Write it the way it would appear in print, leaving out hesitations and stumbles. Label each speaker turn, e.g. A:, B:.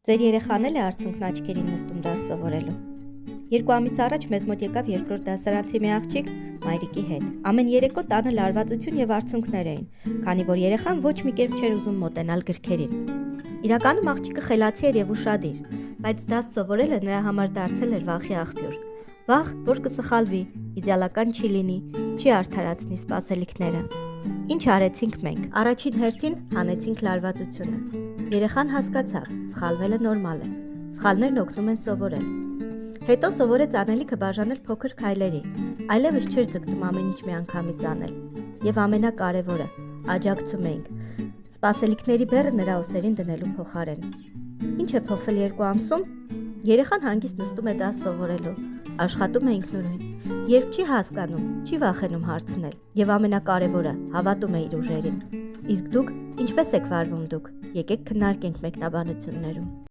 A: Ձեր երեխան էլ է արցունքն աչքերին նստում դաս սովորելու։ 2 ամիս առաջ մեզ մոտ եկավ երկրորդ դասարանցի մի աղջիկ մայրիկի հետ։ Ամեն երեկո տանը լարվածություն եւ արցունքներ էին, քանի որ երեխան ոչ մի կերպ չէր ուզում մոտենալ գրքերին։ Իրականում աղջիկը խելացի էր եւ ուշադիր, բայց դաս սովորելը նրա համար դարձել էր վախի աղբյուր։ Վախ, որ կսխալվի, իդեալական չի լինի, չի արդարացնի սպասելիքները։ Ինչ արեցինք մենք։ Առաջին հերթին հանեցինք լարվածությունը։ Երեխան հասկացավ, սխալվելը նորմալ է։ Սխալներն օգնում են սովորել։ Հետո սովորեց անելիքը բաժանել փոքր քայլերի, այլևս չէր ձգտում ամեն ինչ միանգամից անել։ Եվ ամենակարևորը, աջակցում էինք։ Սպասելիքների բեռը նրա ուսերին դնելու փոխարեն։ Ինչ է փոխվել 2 ամսում։ Երեխան հանգիստ նստում է դաս սովորելու, աշխատում է ինքնուրույն, երբ չի հասկանում, չի վախենում հարցնել, եւ ամենակարևորը, հավատում է իր ուժերին։ Իսկ դուք ինչպես եք վարվում դուք։ Եկեք քննարկենք մեկնաբանություններում։